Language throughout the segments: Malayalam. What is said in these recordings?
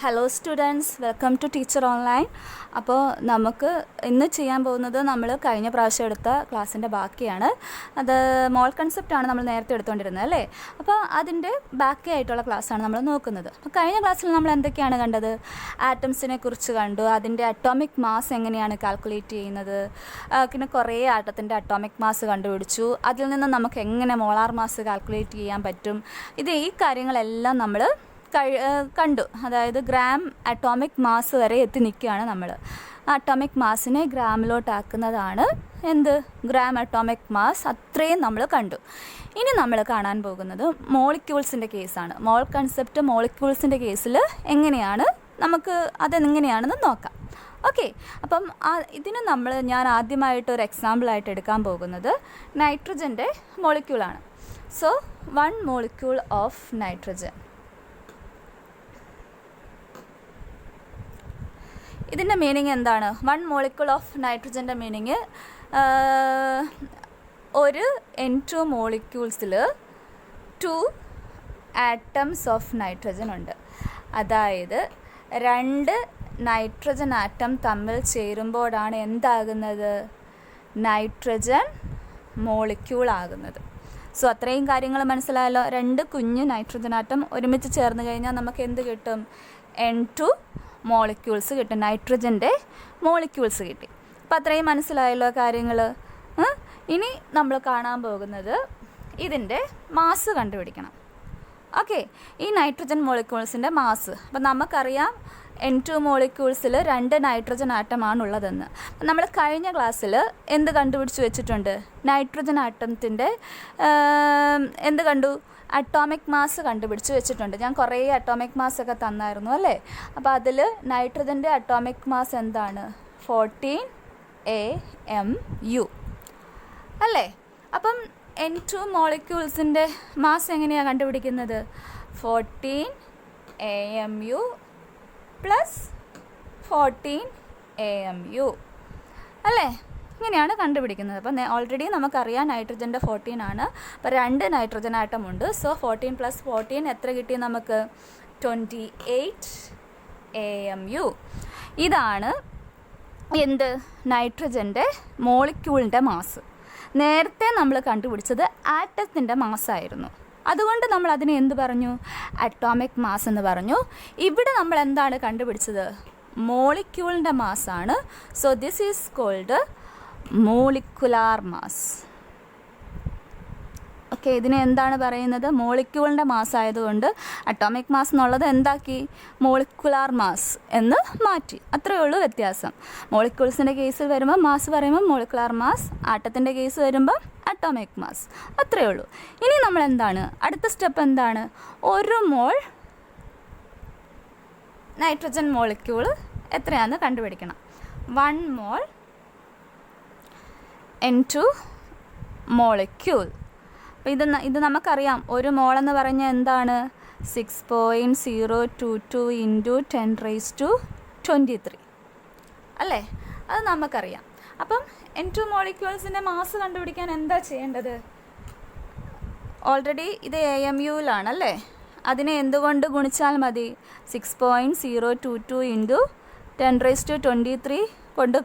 Hello students, welcome to teacher online. അപ്പോൾ നമുക്ക് ഇന്ന് ചെയ്യാൻ പോകുന്നത് നമ്മൾ കഴിഞ്ഞ പ്രാവശ്യം എടുത്ത ക്ലാസ്സിൻ്റെ ബാക്കിയാണ്. അത് മോൾ കൺസെപ്റ്റാണ് നമ്മൾ നേരത്തെ എടുത്തുകൊണ്ടിരുന്നത് അല്ലേ. അപ്പോൾ അതിൻ്റെ ബാക്കി ആയിട്ടുള്ള ക്ലാസ്സാണ് നമ്മൾ നോക്കുന്നത്. അപ്പോൾ കഴിഞ്ഞ ക്ലാസ്സിൽ നമ്മൾ എന്തൊക്കെയാണ് കണ്ടത്? ആറ്റംസിനെ കുറിച്ച് കണ്ടു, അതിൻ്റെ അറ്റോമിക് മാസ് എങ്ങനെയാണ് കാൽക്കുലേറ്റ് ചെയ്യുന്നത്, പിന്നെ കുറേ ആറ്റത്തിൻ്റെ അറ്റോമിക് മാസ് കണ്ടുപിടിച്ചു. അതിൽ നിന്ന് നമുക്ക് എങ്ങനെ മോളാർ മാസ് കാൽക്കുലേറ്റ് ചെയ്യാൻ പറ്റും, ഈ കാര്യങ്ങളെല്ലാം നമ്മൾ കണ്ടു. അതായത് ഗ്രാം അറ്റോമിക് മാസ് വരെ എത്തി നിൽക്കുകയാണ് നമ്മൾ. അറ്റോമിക് മാസിനെ ഗ്രാമിലോട്ടാക്കുന്നതാണ് എന്ത് ഗ്രാം അറ്റോമിക് മാസ്. അത്രയും നമ്മൾ കണ്ടു. ഇനി നമ്മൾ കാണാൻ പോകുന്നത് മോളിക്യൂൾസിൻ്റെ കേസാണ്. മോൾ കൺസെപ്റ്റ് മോളിക്യൂൾസിൻ്റെ കേസിൽ എങ്ങനെയാണ് നമുക്ക് അതെങ്ങനെയാണെന്ന് നോക്കാം. ഓക്കെ, അപ്പം ഇതിന് ഞാൻ ആദ്യമായിട്ടൊരു എക്സാമ്പിളായിട്ട് എടുക്കാൻ പോകുന്നത് നൈട്രജൻ്റെ മോളിക്യൂളാണ്. So 1 molecule of nitrogen. ഇതിൻ്റെ മീനിങ് എന്താണ്? 1 മോളിക്യൂൾ ഓഫ് നൈട്രജൻ്റെ മീനിങ് ഒരു N2 മോളിക്യൂൾസിൽ 2 ആറ്റംസ് ഓഫ് നൈട്രജൻ ഉണ്ട്. അതായത് 2 നൈട്രജൻ ആറ്റം തമ്മിൽ ചേരുമ്പോഴാണ് എന്താകുന്നത്? നൈട്രജൻ മോളിക്യൂൾ ആകുന്നത്. സോ അത്രയും കാര്യങ്ങൾ മനസ്സിലായല്ലോ. 2 കുഞ്ഞ് നൈട്രജൻ ആറ്റം ഒരുമിച്ച് ചേർന്ന് കഴിഞ്ഞാൽ നമുക്ക് എന്ത് കിട്ടും? N2 മോളിക്യൂൾസ് കിട്ടും, നൈട്രജൻ്റെ മോളിക്യൂൾസ് കിട്ടി. അപ്പോൾ അത്രയും മനസ്സിലായല്ലോ കാര്യങ്ങൾ. ഇനി നമ്മൾ കാണാൻ പോകുന്നത് ഇതിൻ്റെ മാസ് കണ്ടുപിടിക്കണം. ഓക്കെ, ഈ നൈട്രജൻ മോളിക്യൂൾസിൻ്റെ മാസ്. അപ്പം നമുക്കറിയാം N2 മോളിക്യൂൾസിൽ 2 നൈട്രജൻ ആറ്റമാണുള്ളതെന്ന്. നമ്മൾ കഴിഞ്ഞ ക്ലാസ്സിൽ എന്ത് കണ്ടുപിടിച്ച് വെച്ചിട്ടുണ്ട്? നൈട്രജൻ ആറ്റത്തിൻ്റെ എന്ത് കണ്ടു? അറ്റോമിക് മാസ് കണ്ടുപിടിച്ച് വെച്ചിട്ടുണ്ട്. ഞാൻ കുറേ അറ്റോമിക് മാസ് ഒക്കെ തന്നായിരുന്നു അല്ലേ. അപ്പോൾ അതിൽ നൈട്രജൻ്റെ അറ്റോമിക് മാസ് എന്താണ്? 14 AMU അല്ലേ. അപ്പം N2 മോളിക്യൂൾസിൻ്റെ മാസ് എങ്ങനെയാണ് കണ്ടുപിടിക്കുന്നത്? 14 AMU പ്ലസ് 14 AMU അല്ലേ. ഇങ്ങനെയാണ് കണ്ടുപിടിക്കുന്നത്. അപ്പം ഓൾറെഡി നമുക്കറിയാം നൈട്രജൻ്റെ 14 ആണ്. അപ്പോൾ 2 നൈട്രജൻ ആറ്റമുണ്ട്. സോ 14 + 14 എത്ര കിട്ടി നമുക്ക്? 28 AMU. ഇതാണ് എന്ത്? നൈട്രജൻ്റെ മോളിക്യൂളിൻ്റെ മാസ്. നേരത്തെ നമ്മൾ കണ്ടുപിടിച്ചത് ആറ്റത്തിൻ്റെ മാസ്സായിരുന്നു. അതുകൊണ്ട് നമ്മൾ അതിനെ എന്ത് പറഞ്ഞു? അറ്റോമിക് മാസ് എന്ന് പറഞ്ഞു. ഇവിടെ നമ്മൾ എന്താണ് കണ്ടുപിടിച്ചത്? മോളിക്യൂളിൻ്റെ മാസ്സാണ്. So this is called molecular mass. Okay, ഇതിനെ എന്താണ് പറയുന്നത്? മോളിക്യൂളിൻ്റെ മാസ് ആയതുകൊണ്ട് അറ്റോമിക് മാസ് എന്നുള്ളത് എന്താക്കി? മോളിക്കുലാർ മാസ് എന്ന് മാറ്റി. അത്രയേ ഉള്ളൂ വ്യത്യാസം. മോളിക്യൂൾസിൻ്റെ കേസിൽ വരുമ്പോൾ മാസ് പറയുമ്പോൾ മോളിക്കുലാർ മാസ്, ആറ്റത്തിൻ്റെ കേസ് വരുമ്പോൾ അറ്റോമിക് മാസ്. അത്രയേ ഉള്ളൂ. ഇനി നമ്മൾ എന്താണ് അടുത്ത സ്റ്റെപ്പ് എന്താണ്? 1 മോൾ നൈട്രജൻ മോളിക്യൂൾ എത്രയാണെന്ന് കണ്ടുപിടിക്കണം. 1 മോൾ N2 മോളിക്യൂൾ. അപ്പോൾ ഇത് നമുക്കറിയാം. 1 മോൾ എന്ന് പറഞ്ഞാൽ എന്താണ്? 6.022 × 10⁻23 അല്ലേ. അത് നമുക്കറിയാം. അപ്പം N2 മോളിക്യൂൾസിൻ്റെ മാസ് കണ്ടുപിടിക്കാൻ എന്താ ചെയ്യേണ്ടത്? ഓൾറെഡി ഇത് AMUയിലാണല്ലേ. അതിനെ എന്തുകൊണ്ട് ഗുണിച്ചാൽ മതി? 6.022 × 10⁻23 കൊണ്ട്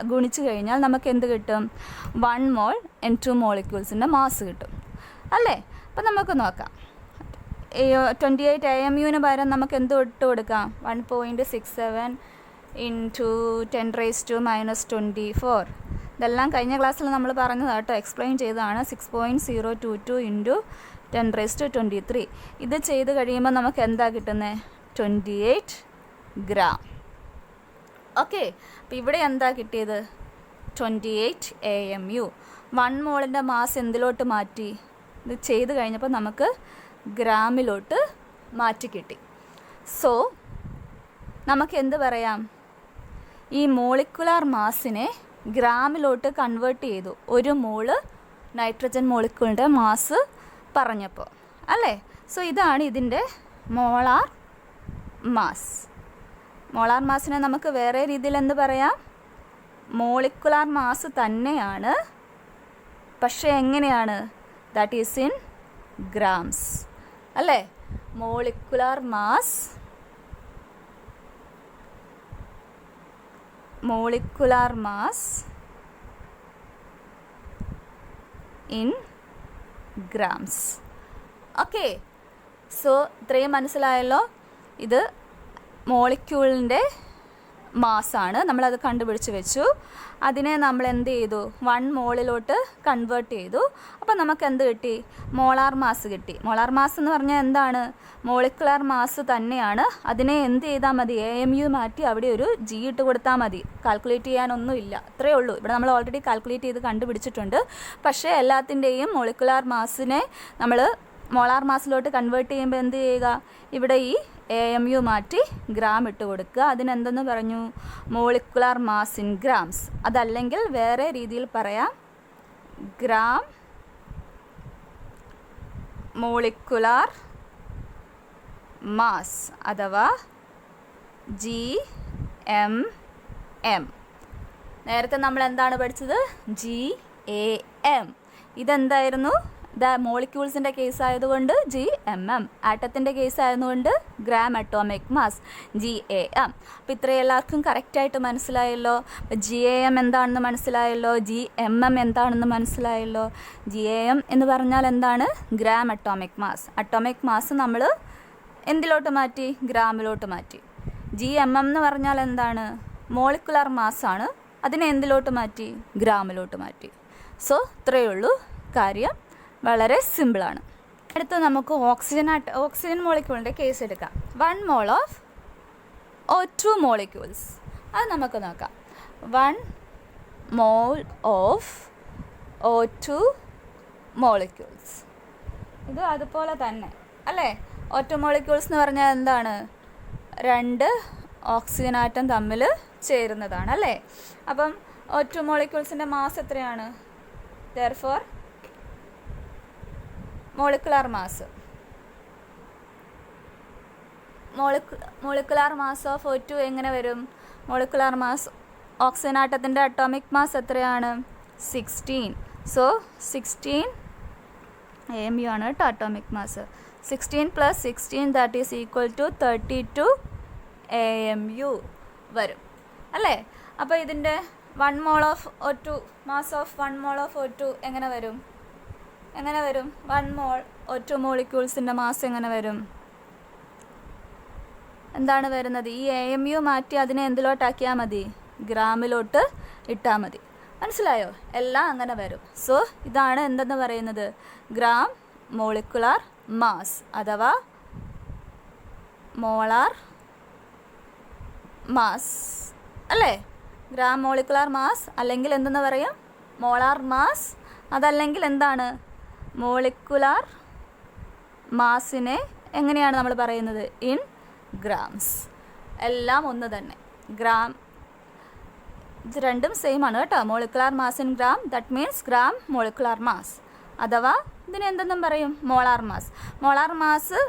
ഗുണിച്ച് കഴിഞ്ഞാൽ നമുക്ക് എന്ത് കിട്ടും? 1 മോൾ N2 മോളിക്യൂൾസിൻ്റെ മാസ് കിട്ടും അല്ലേ. അപ്പം നമുക്ക് നോക്കാം. 28 AMUവിന് പകരം നമുക്ക് എന്ത് ഇട്ട് കൊടുക്കാം? 1.67 × 10⁻⁻24. ഇതെല്ലാം കഴിഞ്ഞ ക്ലാസ്സിൽ നമ്മൾ പറഞ്ഞതാണ് കേട്ടോ, എക്സ്പ്ലെയിൻ ചെയ്തതാണ്. 6.022 × 10⁻23. ഇത് ചെയ്ത് കഴിയുമ്പോൾ നമുക്ക് എന്താ കിട്ടുന്നത്? 28 ഗ്രാം. ഓക്കെ, അപ്പോൾ ഇവിടെ എന്താ കിട്ടിയത്? 28 AMU. 1 മോളിൻ്റെ മാസ് എന്തിലോട്ട് മാറ്റി? ഇത് ചെയ്ത് കഴിഞ്ഞപ്പോൾ നമുക്ക് ഗ്രാമിലോട്ട് മാറ്റി കിട്ടി. സോ നമുക്ക് എന്ത് പറയാം? ഈ മോളിക്കുലാർ മാസിനെ ഗ്രാമിലോട്ട് കൺവേർട്ട് ചെയ്തു 1 മോള് നൈട്രജൻ മോളിക്യൂളിൻ്റെ മാസ് പറഞ്ഞപ്പോൾ അല്ലേ. സോ ഇതാണ് ഇതിൻ്റെ മോളാർ മാസ്. മോളാർ മാസിനെ നമുക്ക് വേറെ രീതിയിൽ എന്ത് പറയാം? മോളിക്കുലാർ മാസ് തന്നെയാണ്, പക്ഷേ എങ്ങനെയാണ്? ദാറ്റ് ഈസ് ഇൻ ഗ്രാംസ് അല്ലേ. Molecular mass molecular mass in grams. Okay, so ഇത്രയും മനസ്സിലായല്ലോ. ഇത് മോളിക്യൂളിൻ്റെ മാസ്സാണ്, നമ്മളത് കണ്ടുപിടിച്ച് വെച്ചു. അതിനെ നമ്മൾ എന്ത് ചെയ്തു, 1 മോളിലോട്ട് കൺവേർട്ട് ചെയ്തു. അപ്പോൾ നമുക്ക് എന്ത് കിട്ടി, മോളാർ മാസ് കിട്ടി. മോളാർ മാസ് എന്ന് പറഞ്ഞാൽ എന്താണ്, മോളിക്കുലാർ മാസ് തന്നെയാണ്. അതിനെ എന്ത് ചെയ്താൽ മതി, AMU മാറ്റി അവിടെ ഒരു G ഇട്ട് കൊടുത്താൽ മതി. കാൽക്കുലേറ്റ് ചെയ്യാനൊന്നുമില്ല, അത്രയേ ഉള്ളൂ. ഇവിടെ നമ്മൾ ഓൾറെഡി കാൽക്കുലേറ്റ് ചെയ്ത് കണ്ടുപിടിച്ചിട്ടുണ്ട്. പക്ഷേ എല്ലാത്തിൻ്റെയും മോളിക്കുലാർ മാസിനെ നമ്മൾ മോളാർ മാസിലോട്ട് കൺവേർട്ട് ചെയ്യുമ്പോൾ എന്ത് ചെയ്യുക, ഇവിടെ ഈ AMU മാറ്റി ഗ്രാം ഇട്ട് കൊടുക്കുക. അതിനെന്തെന്ന് പറഞ്ഞു, മോളിക്കുലാർ മാസ് ഇൻ ഗ്രാംസ്. അതല്ലെങ്കിൽ വേറെ രീതിയിൽ പറയാം, ഗ്രാം മോളിക്കുലാർ മാസ് അഥവാ GMM. നേരത്തെ നമ്മൾ എന്താണ് പഠിച്ചത്, GAM. ഇതെന്തായിരുന്നു, മോളിക്യൂൾസിൻ്റെ കേസ് ആയതുകൊണ്ട് GMM, ആറ്റത്തിൻ്റെ കേസ് ആയതുകൊണ്ട് ഗ്രാം അറ്റോമിക് മാസ് GAM. അപ്പോൾ ഇത്രയും എല്ലാവർക്കും കറക്റ്റായിട്ട് മനസ്സിലായല്ലോ. GAM എന്താണെന്ന് മനസ്സിലായല്ലോ, GMM എന്താണെന്ന് മനസ്സിലായല്ലോ. GAM എന്ന് പറഞ്ഞാൽ എന്താണ്, gram atomic mass. Atomic mass നമ്മൾ എന്തിലോട്ട് മാറ്റി, ഗ്രാമിലോട്ട് മാറ്റി. GMM എന്ന് പറഞ്ഞാൽ എന്താണ്, മോളിക്കുലാർ മാസ്സാണ്. അതിനെ എന്തിലോട്ട് മാറ്റി, ഗ്രാമിലോട്ട് മാറ്റി. സോ ഇത്രയേ ഉള്ളൂ കാര്യം, വളരെ സിമ്പിളാണ്. അടുത്ത നമുക്ക് ഓക്സിജൻ മോളിക്യൂളിൻ്റെ കേസ് എടുക്കാം. 1 മോൾ ഓഫ് O2 മോളിക്യൂൾസ്, അത് നമുക്ക് നോക്കാം. 1 മോൾ ഓഫ് O2 മോളിക്യൂൾസ്. ഇത് അതുപോലെ തന്നെ അല്ലേ. O2 മോളിക്യൂൾസ് എന്ന് പറഞ്ഞാൽ എന്താണ്, 2 ഓക്സിജൻ ആറ്റം തമ്മിൽ ചേരുന്നതാണ് അല്ലേ. അപ്പം O2 മോളിക്യൂൾസിൻ്റെ മാസ് എത്രയാണ്, therefore molecular mass molecular mass of O2 എങ്ങനെ വരും, മോളിക്കുലാർ മാസ് ഓക്സിജൻ ആറ്റത്തിൻ്റെ അറ്റോമിക് മാസ് എത്രയാണ്, 16. സോ 16 AMU ആണ് കേട്ടോ atomic mass. 16 + 16 that is equal to 32 AMU വരും അല്ലേ. അപ്പോൾ ഇതിൻ്റെ 1 mole of O2 mass of 1 mole of O2 എങ്ങനെ വരും, 1 മോൾ O2 മോളിക്യൂൾസിൻ്റെ മാസ് എങ്ങനെ വരും, എന്താണ് വരുന്നത്, ഈ AMU മാറ്റി അതിനെ എന്തിലോട്ടാക്കിയാൽ മതി, ഗ്രാമിലോട്ട് ഇട്ടാൽ മതി. മനസ്സിലായോ, എല്ലാം അങ്ങനെ വരും. സോ ഇതാണ് എന്തെന്ന് പറയുന്നത്, ഗ്രാം മോളിക്കുലാർ മാസ് അഥവാ മോളാർ മാസ് അല്ലേ. ഗ്രാം മോളിക്കുലാർ മാസ് അല്ലെങ്കിൽ എന്തെന്ന് പറയും, മോളാർ മാസ്. അതല്ലെങ്കിൽ എന്താണ്, മോളിക്കുലാർ മാസിനെ എങ്ങനെയാണ് നമ്മൾ പറയുന്നത്, ഇൻ ഗ്രാംസ്. എല്ലാം ഒന്ന് തന്നെ, ഗ്രാം ഇത് രണ്ടും സെയിം ആണ് കേട്ടോ. Molecular mass in gram, that means gram molecular mass. അഥവാ ഇതിന് എന്തെന്നും പറയും, മോളാർ മാസ്. മോളാർ മാസ്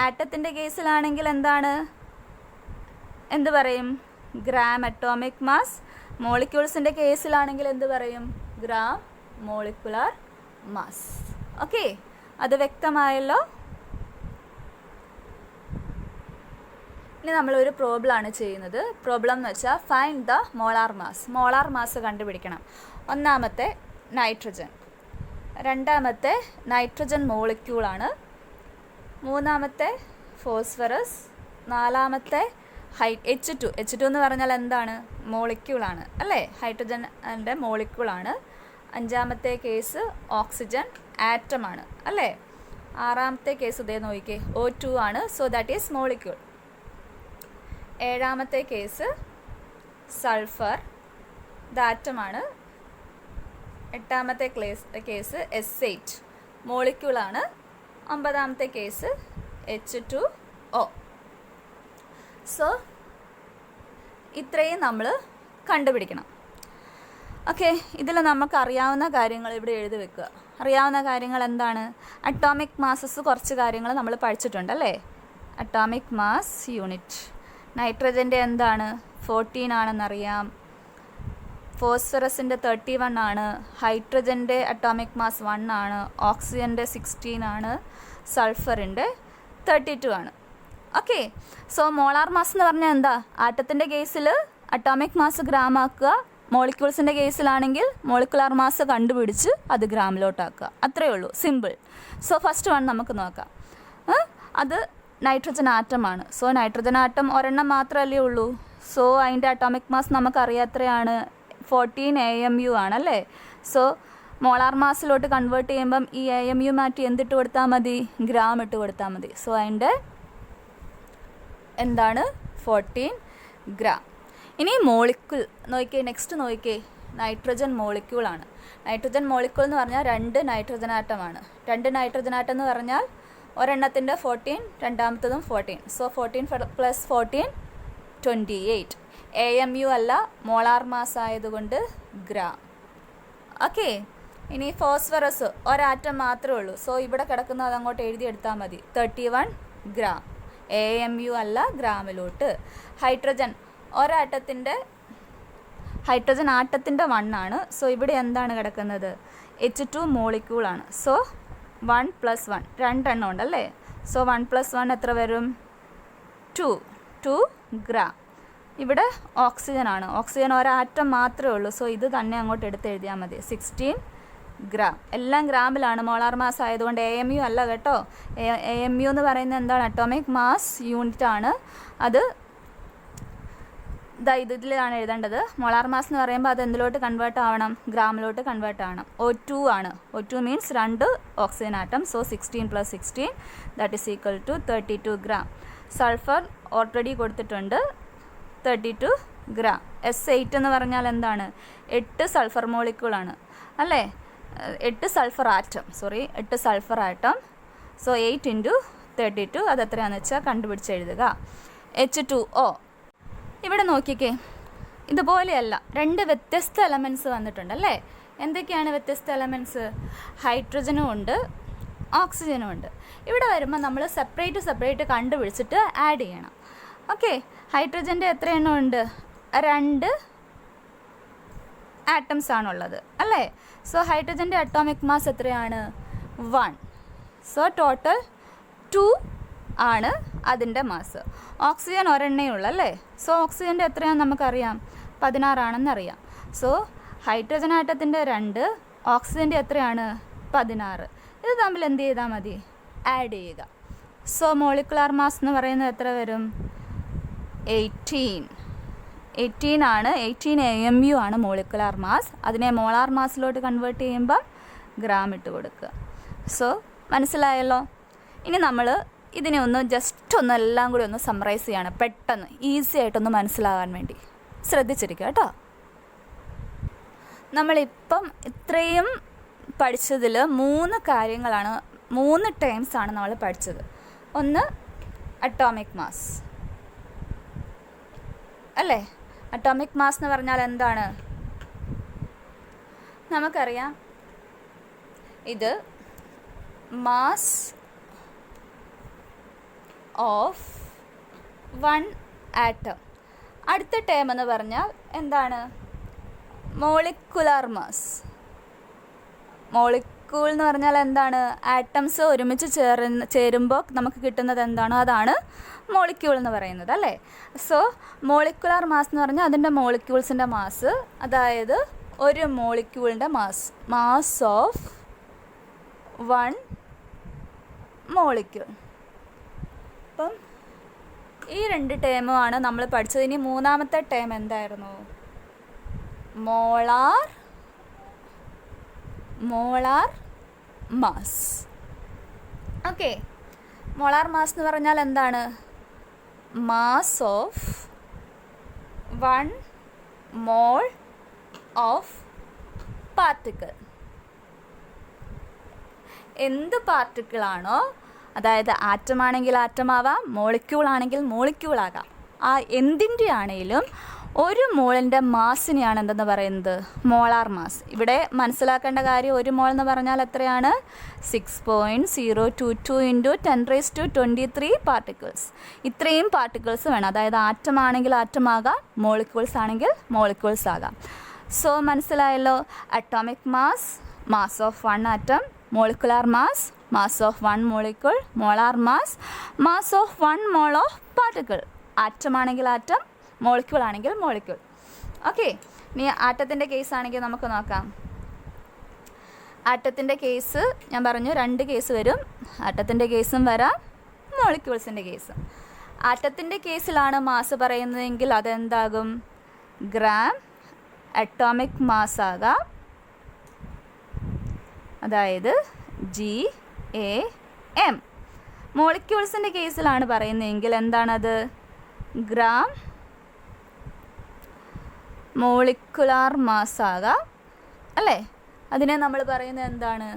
ആറ്റത്തിൻ്റെ കേസിലാണെങ്കിൽ എന്താണ്, എന്ത് പറയും, ഗ്രാം അറ്റോമിക് മാസ്. മോളിക്യൂൾസിൻ്റെ കേസിലാണെങ്കിൽ എന്ത് പറയും, ഗ്രാം മോളിക്കുലാർ മാസ്. ഓക്കെ, അത് വ്യക്തമായല്ലോ. ഇനി നമ്മളൊരു പ്രോബ്ലമാണ് ചെയ്യുന്നത്. പ്രോബ്ലം എന്ന് വെച്ചാൽ find the molar mass. Molar mass കണ്ടുപിടിക്കണം. ഒന്നാമത്തെ നൈട്രജൻ, രണ്ടാമത്തെ നൈട്രജൻ മോളിക്യൂളാണ്, മൂന്നാമത്തെ ഫോസ്ഫറസ്, നാലാമത്തെ H2 എന്ന് പറഞ്ഞാൽ എന്താണ്, മോളിക്യൂളാണ് അല്ലേ, ഹൈഡ്രജൻ്റെ മോളിക്യൂളാണ്. അഞ്ചാമത്തെ കേസ് ഓക്സിജൻ ആറ്റമാണ് അല്ലേ. ആറാമത്തെ കേസ് ഇതേ നോക്കിക്കേ, O2 ആണ്. So that is molecule. ഏഴാമത്തെ കേസ് സൾഫർ, ഇത് ആറ്റമാണ്. എട്ടാമത്തെ കേസ് S8 മോളിക്യൂളാണ്. ഒമ്പതാമത്തെ കേസ് H2O. സോ ഇത്രയും നമ്മൾ കണ്ടുപിടിക്കണം. ഓക്കെ, ഇതിൽ നമുക്ക് അറിയാവുന്ന കാര്യങ്ങൾ ഇവിടെ എഴുതി വെക്കുക. അറിയാവുന്ന കാര്യങ്ങൾ എന്താണ്, അറ്റോമിക് മാസസ് കുറച്ച് കാര്യങ്ങൾ നമ്മൾ പഠിച്ചിട്ടുണ്ടല്ലേ. അറ്റോമിക് മാസ് യൂണിറ്റ്, നൈട്രജൻ്റെ എന്താണ് 14 ആണെന്നറിയാം, ഫോസ്ഫറസിൻ്റെ 31 ആണ്, ഹൈഡ്രജൻ്റെ അറ്റോമിക് മാസ് 1 ആണ്, ഓക്സിജൻ്റെ 16 ആണ്, സൾഫറിൻ്റെ 32 ആണ്. ഓക്കെ, സോ മോളാർ മാസ് എന്ന് പറഞ്ഞാൽ എന്താ, ആറ്റത്തിൻ്റെ കേസിൽ അറ്റോമിക് മാസ് ഗ്രാം ആക്കുക, മോളിക്യൂൾസിൻ്റെ കേസിലാണെങ്കിൽ മോളിക്കുലാർ മാസ് കണ്ടുപിടിച്ച് അത് ഗ്രാമിലോട്ടാക്കുക. അത്രയേ ഉള്ളൂ, സിമ്പിൾ. സോ ഫസ്റ്റ് വൺ നമുക്ക് നോക്കാം. അത് നൈട്രജൻ ആറ്റമാണ്. സോ നൈട്രജൻ ആറ്റം ഒരെണ്ണം മാത്രമല്ലേ ഉള്ളൂ. സോ അതിൻ്റെ അറ്റോമിക് മാസ് നമുക്കറിയാം എത്രയാണ്, 14 AMU ആണല്ലേ. സോ മോളാർ മാസിലോട്ട് കൺവേർട്ട് ചെയ്യുമ്പം ഈ AMU മാറ്റി എന്തിട്ട് കൊടുത്താൽ മതി, ഗ്രാം ഇട്ട് കൊടുത്താൽ മതി. സോ അതിൻ്റെ എന്താണ് 14 ഗ്രാം. ഇനി മോളിക്യൂൾ നോക്കിയേ, നെക്സ്റ്റ് നോക്കിയേ, നൈട്രജൻ മോളിക്യൂളാണ്. നൈട്രജൻ മോളിക്യൂൾ എന്ന് പറഞ്ഞാൽ 2 നൈട്രജൻ ആറ്റമാണ്. 2 നൈട്രജൻ ആറ്റം എന്ന് പറഞ്ഞാൽ ഒരെണ്ണത്തിൻ്റെ 14, രണ്ടാമത്തതും 14. സോ 14 + 14 28. AMU അല്ല, മോളാർ മാസ് ആയതുകൊണ്ട് ഗ്രാം. ഓക്കെ. ഇനി ഫോസ്ഫറസ് ഒരാറ്റം മാത്രമേ ഉള്ളൂ. സോ ഇവിടെ കിടക്കുന്നത് അതങ്ങോട്ട് എഴുതിയെടുത്താൽ മതി, 31 ഗ്രാം. AMU അല്ല, ഗ്രാമിലോട്ട്. ഹൈഡ്രജൻ ഹൈഡ്രജൻ ആറ്റത്തിൻ്റെ 1 ആണ്. സോ ഇവിടെ എന്താണ് കിടക്കുന്നത്, H2 മോളിക്യൂളാണ്. സോ 1 + 1 2 ഉണ്ടല്ലേ. സോ 1 + 1 എത്ര വരും, 2 ഗ്രാം. ഇവിടെ ഓക്സിജൻ ആണ്. ഓക്സിജൻ ഒരാറ്റം മാത്രമേ ഉള്ളൂ. സോ ഇത് തന്നെ അങ്ങോട്ട് എടുത്ത് എഴുതിയാൽ മതി, 16 ഗ്രാം. എല്ലാം ഗ്രാമിലാണ്, മോളാർ മാസ് ആയതുകൊണ്ട്. AMU അല്ല കേട്ടോ. AMU എന്ന് പറയുന്നത് എന്താണ്, അറ്റോമിക് മാസ് യൂണിറ്റ് ആണ്. അത് ഇതിലാണ് എഴുതേണ്ടത്. മോളാർ മാസ് എന്ന് പറയുമ്പോൾ അത് എന്തിലോട്ട് കൺവേർട്ട് ആവണം, ഗ്രാമിലോട്ട് കൺവേർട്ട് ആവണം. O2 ആണ്. O2 means 2 oxygen atom. So 16 + 16 that is equal to 32 gram. Sulphur already കൊടുത്തിട്ടുണ്ട്, 32 ഗ്രാം. S8 എന്ന് പറഞ്ഞാൽ എന്താണ്, 8 സൾഫർ മോളിക്യൂളാണ് അല്ലേ, 8 സൾഫർ ആറ്റം. സോ 8 × 32 അത് എത്രയാണെന്ന് വെച്ചാൽ കണ്ടുപിടിച്ച് എഴുതുക. H2O. ഇവിടെ നോക്കിക്കേ, ഇതുപോലെയല്ല, 2 വ്യത്യസ്ത എലമെൻറ്റ്സ് വന്നിട്ടുണ്ടല്ലേ. എന്തൊക്കെയാണ് വ്യത്യസ്ത എലമെൻറ്റ്സ്, ഹൈഡ്രജനും ഉണ്ട്, ഓക്സിജനും ഉണ്ട്. ഇവിടെ വരുമ്പോൾ നമ്മൾ സെപ്പറേറ്റ് കണ്ടുപിടിച്ചിട്ട് ആഡ് ചെയ്യണം. ഓക്കെ. ഹൈഡ്രജൻ്റെ എത്ര എണ്ണം ഉണ്ട്, 2 ആറ്റംസ് ആണുള്ളത് അല്ലേ. സോ ഹൈഡ്രജൻ്റെ അറ്റോമിക് മാസ് എത്രയാണ്, 1. സോ ടോട്ടൽ 2 ആണ് അതിൻ്റെ മാസ്. ഓക്സിജൻ ഒരെണ്ണേ ഉള്ളൂ അല്ലേ. സോ ഓക്സിജൻ്റെ എത്രയാണെന്ന് നമുക്കറിയാം, 16 ആണെന്നറിയാം. സോ ഹൈഡ്രജൻ ആറ്റത്തിൻ്റെ 2, ഓക്സിജൻ്റെ എത്രയാണ്, 16. ഇത് തമ്മിൽ എന്ത് ചെയ്താൽ മതി, ആഡ് ചെയ്യുക. സോ മോളിക്കുലാർ മാസ് എന്ന് പറയുന്നത് എത്ര വരും, 18 ആണ്. 18 AMU ആണ് മോളിക്കുലാർ മാസ്. അതിനെ മോളാർ മാസിലോട്ട് കൺവേർട്ട് ചെയ്യുമ്പം ഗ്രാം ഇട്ട് കൊടുക്കുക. സോ മനസ്സിലായല്ലോ. ഇനി നമ്മൾ ഇതിനെ ജസ്റ്റ് എല്ലാം കൂടി സമ്മറൈസ് ചെയ്യണം, പെട്ടെന്ന് ഈസി ആയിട്ടൊന്ന് മനസ്സിലാകാൻ വേണ്ടി. ശ്രദ്ധിച്ചിരിക്കുക കേട്ടോ. നമ്മളിപ്പം ഇത്രയും പഠിച്ചതിൽ 3 കാര്യങ്ങളാണ്, 3 ടേംസാണ് നമ്മൾ പഠിച്ചത്. ഒന്ന് അറ്റോമിക് മാസ് അല്ലേ. അറ്റോമിക് മാസ് എന്ന് പറഞ്ഞാൽ എന്താണ്, നമുക്കറിയാം, ഇത് മാസ് ഓഫ് 1 ആറ്റം. അടുത്ത ടേം എന്ന് പറഞ്ഞാൽ എന്താണ്, മോളിക്കുലാർ മാസ്. മോളിക്യൂൾ എന്ന് പറഞ്ഞാൽ എന്താണ്, ആറ്റംസ് ഒരുമിച്ച് ചേരുമ്പോൾ നമുക്ക് കിട്ടുന്നത് എന്താണോ അതാണ് മോളിക്യൂൾ എന്ന് പറയുന്നത് അല്ലേ. സോ മോളിക്കുലാർ മാസ് എന്ന് പറഞ്ഞാൽ അതിൻ്റെ മോളിക്യൂൾസിൻ്റെ മാസ്, അതായത് ഒരു മോളിക്യൂളിൻ്റെ മാസ് ഓഫ് 1 മോളിക്യൂൾ. അപ്പം ഈ 2 ടേമുമാണ് നമ്മൾ പഠിച്ചത്. ഇനി 3ാമത്തെ ടേം എന്തായിരുന്നു, molar mass. Okay. Molar mass എന്ന് പറഞ്ഞാൽ എന്താണ്, mass of 1 mole of particle. എന്ത് പാർട്ടിക്കിളാണോ, അതായത് ആറ്റം ആണെങ്കിൽ ആറ്റം ആവാം, മോളിക്യൂൾ ആണെങ്കിൽ മോളിക്യൂൾ ആകാം, ആ എന്തിൻ്റെ ആണെങ്കിലും ഒരു മോളിൻ്റെ മാസിനെയാണ് എന്തെന്ന് പറയുന്നത്, മോളാർ മാസ്. ഇവിടെ മനസ്സിലാക്കേണ്ട കാര്യം, ഒരു മോൾ എന്ന് പറഞ്ഞാൽ എത്രയാണ്, 6.022 × 10⁻23 പാർട്ടിക്കിൾസ്. ഇത്രയും പാർട്ടിക്കിൾസ് വേണം. അതായത് ആറ്റം ആണെങ്കിൽ ആറ്റം ആകാം, മോളിക്യൂൾസ് ആണെങ്കിൽ മോളിക്യൂൾസ് ആകാം. സോ മനസ്സിലായല്ലോ. Atomic mass of 1 atom, molecular mass of 1 molecule, molar mass of 1 mole of particle. Atom ആണെങ്കിൽ ആറ്റം, മോളിക്യൂൾ ആണെങ്കിൽ മോളിക്യൂൾ. ഓക്കെ, ഇനി ആറ്റത്തിൻ്റെ കേസ് ആണെങ്കിൽ നമുക്ക് നോക്കാം. ആറ്റത്തിൻ്റെ കേസ് ഞാൻ പറഞ്ഞു 2 കേസ് വരും. ആറ്റത്തിൻ്റെ കേസും വരാം, മോളിക്യൂൾസിൻ്റെ കേസും. ആറ്റത്തിൻ്റെ കേസിലാണ് മാസ് പറയുന്നതെങ്കിൽ അതെന്താകും? ഗ്രാം അറ്റോമിക് മാസ് ആകാം, അതായത് GAM. മോളിക്യൂൾസിൻ്റെ കേസിലാണ് പറയുന്നതെങ്കിൽ എന്താണത്? ഗ്രാം മോളിക്കുലാർ മാസ് ആകാം, അല്ലേ? അതിനെ നമ്മൾ പറയുന്നത് എന്താണ്?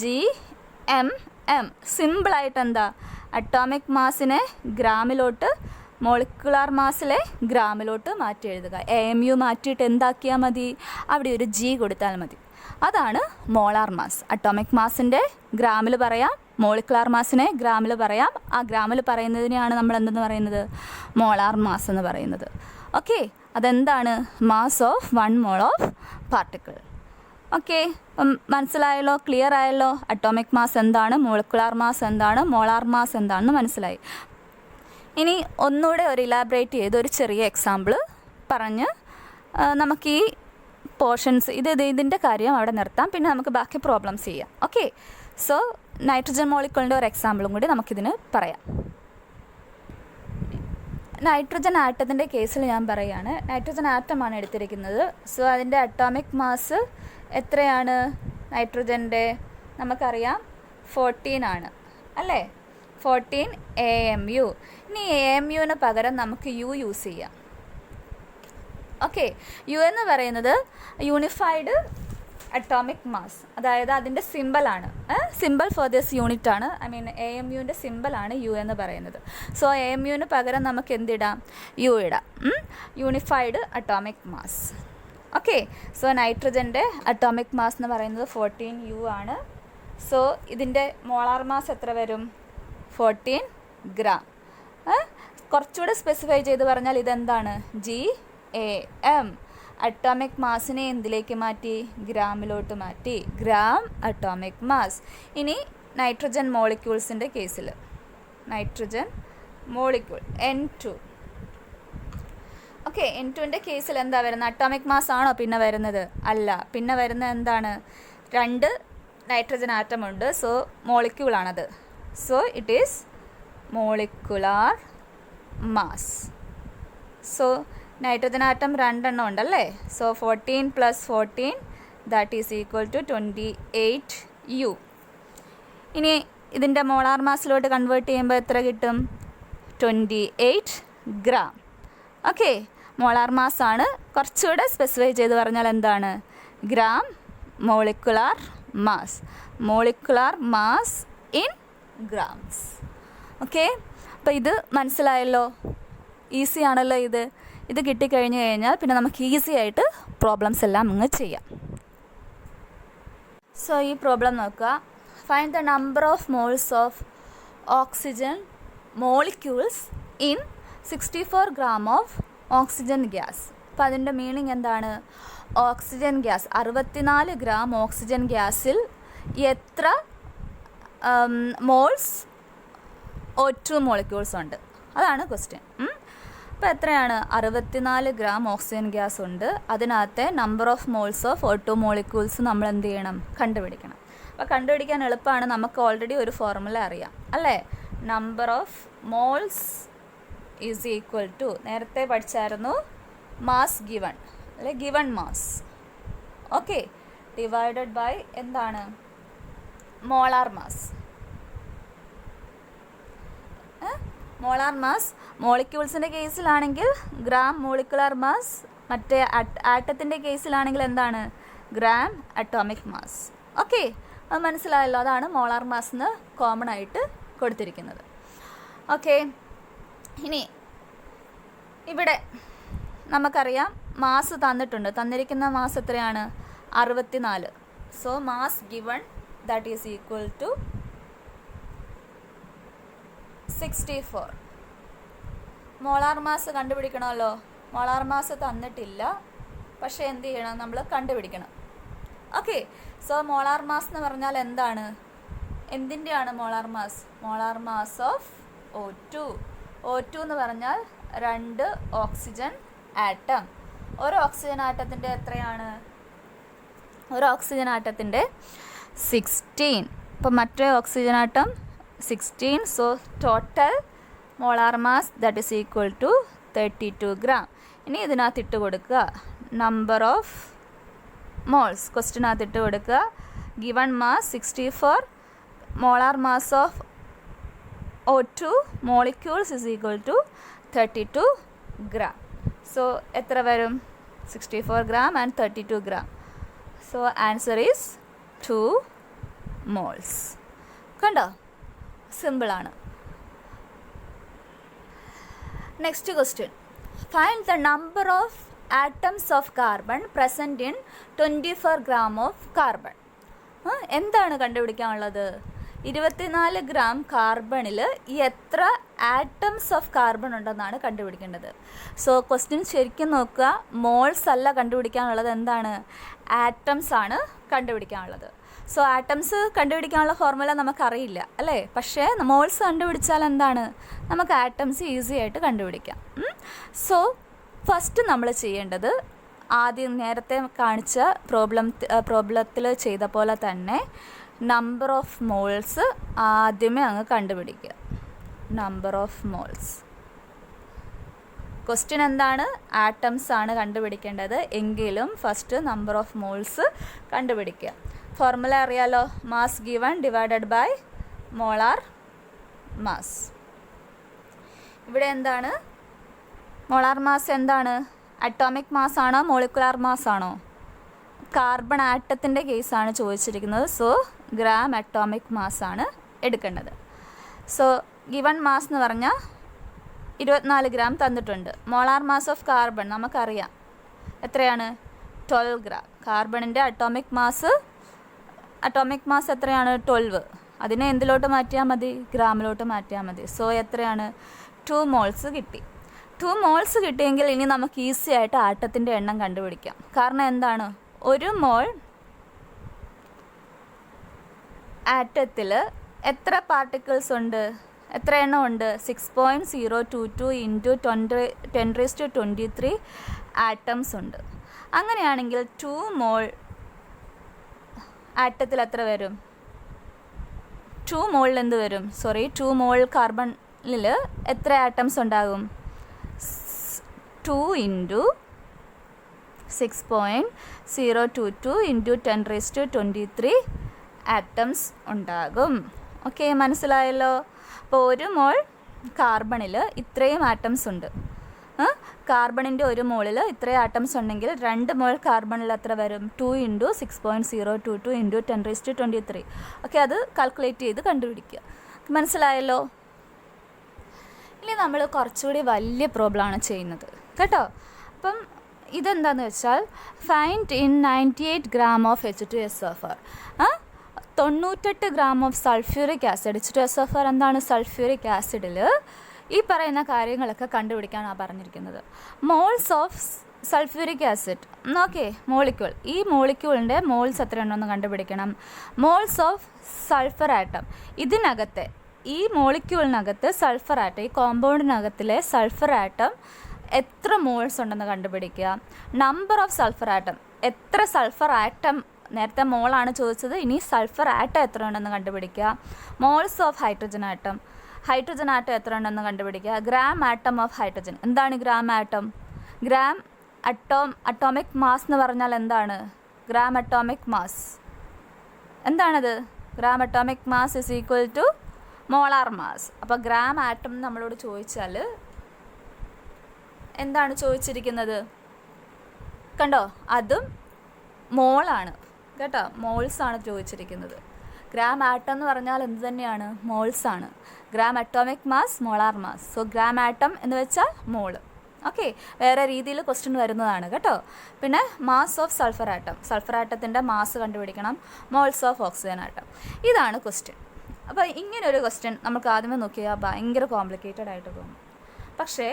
GMM. സിമ്പിളായിട്ട് എന്താ? അറ്റോമിക് മാസിനെ ഗ്രാമിലോട്ട്, മോളിക്കുലാർ മാസിലെ ഗ്രാമിലോട്ട് മാറ്റി എഴുതുക. AMU മാറ്റിയിട്ട് എന്താക്കിയാൽ മതി? അവിടെ ഒരു G കൊടുത്താൽ മതി. അതാണ് മോളാർ മാസ്. അറ്റോമിക് മാസിൻ്റെ ഗ്രാമിൽ പറയാം, മോളിക്കുലാർ മാസിനെ ഗ്രാമിൽ പറയാം. ആ ഗ്രാമിൽ പറയുന്നതിനെയാണ് നമ്മൾ എന്തെന്ന് പറയുന്നത്? മോളാർ മാസ് എന്ന് പറയുന്നത്. ഓക്കെ, അതെന്താണ്? Mass of 1 mole of particle. Okay, അപ്പം മനസ്സിലായല്ലോ? ക്ലിയർ ആയല്ലോ? അറ്റോമിക് മാസ് എന്താണ്, മോളിക്കുലാർ മാസ് എന്താണ്, മോളാർ മാസ് എന്താണെന്ന് മനസ്സിലായി. ഇനി ഒന്നുകൂടെ ഒരു ഇലാബറേറ്റ് ചെയ്ത് ഒരു ചെറിയ എക്സാമ്പിൾ പറഞ്ഞ് നമുക്ക് ഈ പോർഷൻസ് ഇതിൻ്റെ കാര്യം അവിടെ നിർത്താം. പിന്നെ നമുക്ക് ബാക്കി പ്രോബ്ലംസ് ചെയ്യാം. ഓക്കെ, സോ നൈട്രജൻ മോളിക്യൂളിൻ്റെ ഒരു എക്സാമ്പിളും കൂടി നമുക്കിതിന് പറയാം. നൈട്രജൻ ആറ്റത്തിൻ്റെ കേസിൽ ഞാൻ പറയുകയാണ്. നൈട്രജൻ ആറ്റമാണ് എടുത്തിരിക്കുന്നത്. സോ അതിൻ്റെ അറ്റോമിക് മാസ് എത്രയാണ്? നൈട്രജൻ്റെ നമുക്കറിയാം 14 ആണ്, അല്ലേ? 14 AMU. ഇനി AMUവിന് പകരം നമുക്ക് U യൂസ് ചെയ്യാം. ഓക്കെ, U എന്ന് പറയുന്നത് യൂണിഫൈഡ് അറ്റോമിക് മാസ്, അതായത് അതിൻ്റെ സിമ്പലാണ്. സിമ്പിൾ ഫോർ ദിസ് യൂണിറ്റ് ആണ്. AMUവിൻ്റെ സിമ്പിളാണ് U എന്ന് പറയുന്നത്. സോ AMUവിന് പകരം നമുക്ക് എന്തിടാം? U ഇടാം. Unified atomic mass. Okay, so നൈട്രജൻ്റെ അറ്റോമിക് മാസ് എന്ന് പറയുന്നത് 14U ആണ്. സോ ഇതിൻ്റെ മോളാർ മാസ് എത്ര വരും? 14 ഗ്രാം. കുറച്ചുകൂടെ സ്പെസിഫൈ ചെയ്ത് പറഞ്ഞാൽ ഇതെന്താണ്? GAM. അറ്റോമിക് മാസിനെ എന്തിലേക്ക് മാറ്റി? ഗ്രാമിലോട്ട് മാറ്റി. Gram atomic mass. ഇനി നൈട്രജൻ മോളിക്യൂൾസിൻ്റെ കേസിൽ നൈട്രജൻ മോളിക്യൂൾ N2. ഓക്കെ, N2ൻ്റെ കേസിൽ എന്താ വരുന്നത്? അറ്റോമിക് മാസ് ആണോ പിന്നെ വരുന്നത്? അല്ല, പിന്നെ വരുന്നത് എന്താണ്? 2 നൈട്രജൻ ആറ്റം ഉണ്ട്. സോ മോളിക്യൂളാണത്. So it is molecular mass. So nitrogen atom 2 എണ്ണം ഉണ്ടല്ലേ? So 14 + 14 that is equal to 28U. ഇനി ഇതിൻ്റെ മോളാർ മാസിലോട്ട് കൺവേർട്ട് ചെയ്യുമ്പോൾ എത്ര കിട്ടും? 28 ഗ്രാം. ഓക്കെ, മോളാർ മാസ് ആണ്. കുറച്ചുകൂടെ സ്പെസിഫൈ ചെയ്ത് പറഞ്ഞാൽ എന്താണ്? Gram molecular mass. Molecular mass in grams. Okay, അപ്പോൾ ഇത് മനസ്സിലായല്ലോ? ഈസി ആണല്ലോ ഇത്. ഇത് കിട്ടിക്കഴിഞ്ഞ് കഴിഞ്ഞാൽ പിന്നെ നമുക്ക് ഈസി ആയിട്ട് പ്രോബ്ലംസ് എല്ലാം അങ്ങ് ചെയ്യാം. സോ ഈ പ്രോബ്ലം നോക്കുക. Find the number of moles of oxygen molecules in 64 gram of oxygen gas. അപ്പോൾ അതിൻ്റെ മീനിങ് എന്താണ്? ഓക്സിജൻ ഗ്യാസ് 64 ഗ്രാം ഓക്സിജൻ ഗ്യാസിൽ എത്ര മോൾസ് O2 മോളിക്യൂൾസ് ഉണ്ട്? അതാണ് ക്വസ്റ്റ്യൻ. അപ്പോൾ എത്രയാണ്? 64 ഗ്രാം ഓക്സിജൻ ഗ്യാസ് ഉണ്ട്. അതിനകത്തെ number of moles of O2 molecules നമ്മൾ എന്ത് ചെയ്യണം? കണ്ടുപിടിക്കണം. അപ്പോൾ കണ്ടുപിടിക്കാൻ എളുപ്പമാണ്. നമുക്ക് ഓൾറെഡി ഒരു ഫോർമുല അറിയാം, അല്ലേ? Number of moles is equal to, നേരത്തെ പഠിച്ചായിരുന്നു, മാസ് ഗിവൺ, അല്ലെ? Given mass, okay, divided by എന്താണ്? Molar mass. മോളാർ മാസ് മോളിക്യൂൾസിൻ്റെ കേസിലാണെങ്കിൽ ഗ്രാം മോളിക്കുലാർ മാസ്, മറ്റേ ആറ്റത്തിൻ്റെ കേസിലാണെങ്കിൽ എന്താണ്? Gram atomic mass. ഓക്കെ, അത് മനസ്സിലായല്ലോ? അതാണ് മോളാർ മാസ് എന്ന് കോമൺ ആയിട്ട് കൊടുത്തിരിക്കുന്നത്. ഓക്കെ, ഇനി ഇവിടെ നമുക്കറിയാം മാസ് തന്നിട്ടുണ്ട്. തന്നിരിക്കുന്ന മാസ് എത്രയാണ്? 64. So mass given that is equal to 64. Molar mass കണ്ടുപിടിക്കണമല്ലോ. മോളാർ മാസ് തന്നിട്ടില്ല, പക്ഷേ എന്ത് ചെയ്യണം? നമ്മൾ കണ്ടുപിടിക്കണം. ഓക്കെ, സോ മോളാർ മാസ് എന്ന് പറഞ്ഞാൽ എന്താണ്? എന്തിൻ്റെയാണ് molar mass? Molar mass of O2. O2 എന്ന് പറഞ്ഞാൽ 2 ഓക്സിജൻ ആറ്റം. ഒരു ഓക്സിജൻ ആറ്റത്തിൻ്റെ എത്രയാണ്? ഒരു ഓക്സിജൻ ആറ്റത്തിൻ്റെ 16. അപ്പോൾ മറ്റേ oxygen atom 16. So total molar mass that is equal to 32 gram. ഇനി ഇതിനകത്ത് ഇട്ട് കൊടുക്കുക നമ്പർ ഓഫ് മോൾസ്. ക്വസ്റ്റിനകത്ത് ഇട്ട് കൊടുക്കുക given mass 64, molar mass of O2 molecules is equal to 32 gram. So എത്ര വരും? 64 gram and 32 gram. So answer is 2 moles. കണ്ടോ? സിമ്പിൾ ആണ്. Next question. Find the number of atoms of carbon present in 24 gram of carbon. എന്താണ് കണ്ടുപിടിക്കാനുള്ളത്? 24 ഗ്രാം കാർബണിൽ എത്ര ആറ്റംസ് ഓഫ് കാർബൺ ഉണ്ടെന്നാണ് കണ്ടുപിടിക്കേണ്ടത്. സോ ക്വസ്റ്റ്യൻ ശരിക്കും നോക്കുക, മോൾസ് അല്ല കണ്ടുപിടിക്കാനുള്ളത്, എന്താണ്? ആറ്റംസ് ആണ് കണ്ടുപിടിക്കാനുള്ളത്. സോ ആറ്റംസ് കണ്ടുപിടിക്കാനുള്ള ഫോർമുല നമുക്കറിയില്ല അല്ലേ, പക്ഷേ മോൾസ് കണ്ടുപിടിച്ചാൽ എന്താണ്? നമുക്ക് ആറ്റംസ് ഈസി ആയിട്ട് കണ്ടുപിടിക്കാം. സോ ഫസ്റ്റ് നമ്മൾ ചെയ്യേണ്ടത് ആദ്യം നേരത്തെ കാണിച്ച പ്രോബ്ലത്തിൽ ചെയ്ത പോലെ തന്നെ നമ്പർ ഓഫ് മോൾസ് ആദ്യമേ അങ്ങ് കണ്ടുപിടിക്കുക. Number of moles. ക്വസ്റ്റ്യൻ എന്താണ്? ആറ്റംസ് ആണ് കണ്ടുപിടിക്കേണ്ടത്, എങ്കിലും ഫസ്റ്റ് നമ്പർ ഓഫ് മോൾസ് കണ്ടുപിടിക്കുക. ഫോർമുല അറിയാലോ, mass given divided by molar mass. ഇവിടെ എന്താണ് മോളാർ മാസ്? എന്താണ്? അറ്റോമിക് മാസ് ആണോ മോളിക്കുലാർ മാസ് ആണോ? കാർബൺ ആറ്റത്തിൻ്റെ കേസാണ് ചോദിച്ചിരിക്കുന്നത്. സോ ഗ്രാം അറ്റോമിക് മാസ് ആണ് എടുക്കേണ്ടത്. സോ ഗിവൺ മാസ് എന്ന് പറഞ്ഞാൽ 24 ഗ്രാം തന്നിട്ടുണ്ട്. മോളാർ മാസ് ഓഫ് കാർബൺ നമുക്കറിയാം എത്രയാണ്? 12 ഗ്രാം. കാർബണിൻ്റെ അറ്റോമിക് മാസ് എത്രയാണ്? 12. അതിനെ എന്തിലോട്ട് മാറ്റിയാൽ മതി? ഗ്രാമിലോട്ട് മാറ്റിയാൽ മതി. സോ എത്രയാണ്? 2 മോൾസ് കിട്ടി. 2 മോൾസ് കിട്ടിയെങ്കിൽ ഇനി നമുക്ക് ഈസി ആയിട്ട് ആറ്റത്തിൻ്റെ എണ്ണം കണ്ടുപിടിക്കാം. കാരണം എന്താണ്? ഒരു മോൾ ആറ്റത്തിൽ എത്ര പാർട്ടിക്കിൾസ് ഉണ്ട്? എത്ര എണ്ണം ഉണ്ട്? 6.022 ഇൻറ്റു 10⁻23 ആറ്റംസ് ഉണ്ട്. അങ്ങനെയാണെങ്കിൽ 2 മോൾ ആറ്റത്തിൽ എത്ര വരും? 2 മോളിൽ എന്ത് വരും? 2 മോൾ കാർബണിൽ എത്ര ആറ്റംസ് ഉണ്ടാകും? 2 ഇൻറ്റു 6.022 ഇൻറ്റു 10⁻23 ആറ്റംസ് ഉണ്ടാകും. ഓക്കെ, മനസ്സിലായല്ലോ. അപ്പോൾ ഒരു മോൾ കാർബണിൽ ഇത്രയും ആറ്റംസ് ഉണ്ട്. കാർബണിൻ്റെ ഒരു മോളിൽ ഇത്രയും ആറ്റംസ് ഉണ്ടെങ്കിൽ 2 മോൾ കാർബണിൽ എത്ര വരും? 2 ഇൻറ്റു 6.022 ഇൻറ്റു 10⁻23. ഓക്കെ, അത് കാൽക്കുലേറ്റ് ചെയ്ത് കണ്ടുപിടിക്കുക. മനസ്സിലായല്ലോ. ഇനി നമ്മൾ കുറച്ചുകൂടി വലിയ പ്രോബ്ലമാണ് ചെയ്യുന്നത് കേട്ടോ. അപ്പം ഇതെന്താണെന്ന് വെച്ചാൽ find in 98 gram of H2SO4. 98 gram of sulphuric acid. H2SO4 എന്താണ്? സൾഫ്യൂറിക് ആസിഡിൽ ഈ പറയുന്ന കാര്യങ്ങളൊക്കെ കണ്ടുപിടിക്കാനാണ് പറഞ്ഞിരിക്കുന്നത്. Moles of sulphuric acid. Okay, molecule. ഈ മോളിക്യൂളിൻ്റെ മോൾസ് എത്രയുണ്ടെന്ന് കണ്ടുപിടിക്കണം. Moles of sulphur atom. ഇതിനകത്തെ ഈ മോളിക്യൂളിനകത്ത് സൾഫർ ആറ്റം, ഈ കോമ്പൗണ്ടിനകത്തിലെ സൾഫർ ആറ്റം എത്ര മോൾസ് ഉണ്ടെന്ന് കണ്ടുപിടിക്കുക. Number of sulphur atom. എത്ര സൾഫർ ആറ്റം? നേരത്തെ മോളാണ് ചോദിച്ചത്, ഇനി സൾഫർ ആറ്റം എത്ര ഉണ്ടെന്ന് കണ്ടുപിടിക്കുക. Moles of hydrogen atom. Hydrogen atom എത്ര ഉണ്ടെന്ന് കണ്ടുപിടിക്കുക. Gram atom of hydrogen. എന്താണ് gram atom? Gram atomic mass എന്ന് പറഞ്ഞാൽ എന്താണ്? ഗ്രാം അറ്റോമിക് മാസ് എന്താണത്? Gram atomic mass is equal to molar mass. അപ്പോൾ ഗ്രാം ആറ്റം നമ്മളോട് ചോദിച്ചാൽ എന്താണ് ചോദിച്ചിരിക്കുന്നത്? കണ്ടോ, അതും മോളാണ് കേട്ടോ, മോൾസാണ് ചോദിച്ചിരിക്കുന്നത്. ഗ്രാം ആറ്റം എന്ന് പറഞ്ഞാൽ എന്ത് തന്നെയാണ്? മോൾസാണ്. Gram atomic mass, molar mass. So gram atom എന്ന് വെച്ചാൽ മോള്. ഓക്കെ, വേറെ രീതിയിൽ ക്വസ്റ്റ്യൻ വരുന്നതാണ് കേട്ടോ. പിന്നെ mass of sulphur atom. Sulphur ആറ്റത്തിൻ്റെ മാസ് കണ്ടുപിടിക്കണം. Moles of oxygen atom. ഇതാണ് ക്വസ്റ്റ്യൻ. അപ്പോൾ ഇങ്ങനൊരു ക്വസ്റ്റ്യൻ നമുക്ക് ആദ്യമേ നോക്കിയാൽ ഭയങ്കര കോംപ്ലിക്കേറ്റഡ് ആയിട്ട് തോന്നും. പക്ഷേ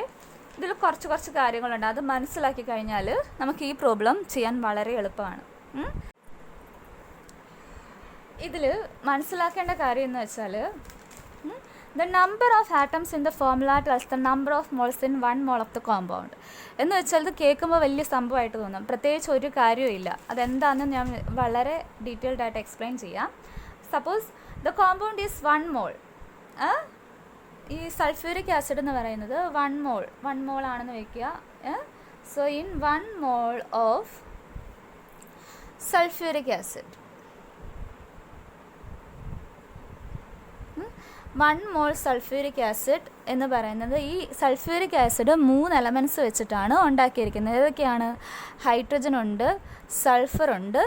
ഇതിൽ കുറച്ച് കാര്യങ്ങളുണ്ട്. അത് മനസ്സിലാക്കി കഴിഞ്ഞാൽ നമുക്ക് ഈ പ്രോബ്ലം ചെയ്യാൻ വളരെ എളുപ്പമാണ്. ഇതിൽ മനസ്സിലാക്കേണ്ട കാര്യം എന്ന് വെച്ചാൽ the number of atoms in the formula tells the number of moles in 1 mole of the compound. എന്ന് വെച്ചാൽ ഇത് കേൾക്കുമ്പോൾ വലിയ സംഭവമായിട്ട് തോന്നും, പ്രത്യേകിച്ച് ഒരു കാര്യമില്ല. അതെന്താണെന്ന് ഞാൻ വളരെ ഡീറ്റെയിൽഡ് ആയിട്ട് എക്സ്പ്ലെയിൻ ചെയ്യാം. Suppose the compound is 1 mole. ഈ സൾഫ്യൂരിക് ആസിഡ് എന്ന് പറയുന്നത് 1 mole ആണെന്ന് വയ്ക്കുക. So in 1 mole of sulphuric acid, 1 mole sulphuric acid എന്ന് പറയുന്നത്, ഈ സൾഫ്യൂരിക് ആസിഡ് 3 എലമെൻറ്റ്സ് വെച്ചിട്ടാണ് ഉണ്ടാക്കിയിരിക്കുന്നത്. ഏതൊക്കെയാണ്? ഹൈഡ്രജൻ ഉണ്ട്, സൾഫർ ഉണ്ട്,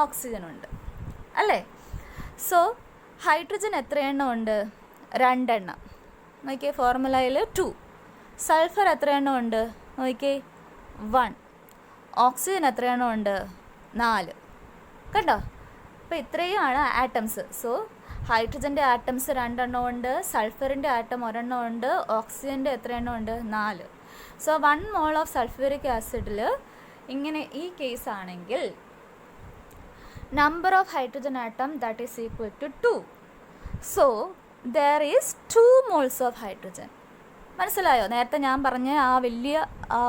ഓക്സിജൻ ഉണ്ട്, അല്ലേ? സോ ഹൈഡ്രജൻ എത്ര എണ്ണം ഉണ്ട്? 2 എണ്ണം. നോക്കിയേ, ഫോർമുലയിൽ 2. സൾഫർ എത്ര എണ്ണം ഉണ്ട്? നോക്കിയേ, 1. ഓക്സിജൻ എത്ര എണ്ണം ഉണ്ട്? 4. കണ്ടോ? അപ്പോൾ ഇത്രയുമാണ് ആറ്റംസ്. സോ ഹൈഡ്രജൻ്റെ ആറ്റംസ് 2 എണ്ണം ഉണ്ട്, സൾഫറിൻ്റെ ആറ്റം 1 എണ്ണം ഉണ്ട്, ഓക്സിജൻ്റെ എത്ര എണ്ണം ഉണ്ട്? 4. സോ 1 mole ഓഫ് സൾഫ്യൂരിക് ആസിഡിൽ ഇങ്ങനെ ഈ കേസ് ആണെങ്കിൽ number of hydrogen atom that is equal to 2. So there is 2 moles of hydrogen. മനസ്സിലായോ? നേരത്തെ ഞാൻ പറഞ്ഞ ആ വലിയ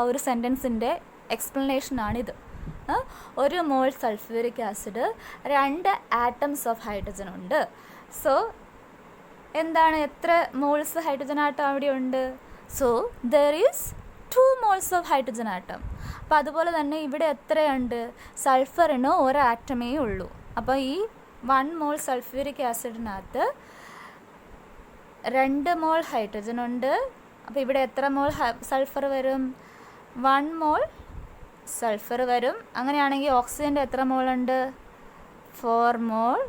ഒരു സെൻറ്റൻസിൻ്റെ എക്സ്പ്ലനേഷനാണിത്. 1 mole sulphuric acid, 2 atoms of hydrogen ഉണ്ട്. സോ എന്താണ്, എത്ര മോൾസ് ഹൈഡ്രജൻ ആറ്റം അവിടെ ഉണ്ട്? So there is 2 moles of hydrogen atom. അപ്പോൾ അതുപോലെ തന്നെ ഇവിടെ എത്രയുണ്ട്? സൾഫറിന് 1 ആറ്റമേ ഉള്ളൂ. അപ്പോൾ ഈ 1 mole സൾഫ്യൂരിക് ആസിഡിനകത്ത് 2 mole ഹൈഡ്രജൻ ഉണ്ട്. അപ്പോൾ ഇവിടെ എത്ര മോൾ സൾഫർ വരും? 1 mole സൾഫർ വരും. അങ്ങനെയാണെങ്കിൽ ഓക്സിജൻ്റെ എത്ര മോളുണ്ട്? 4 mole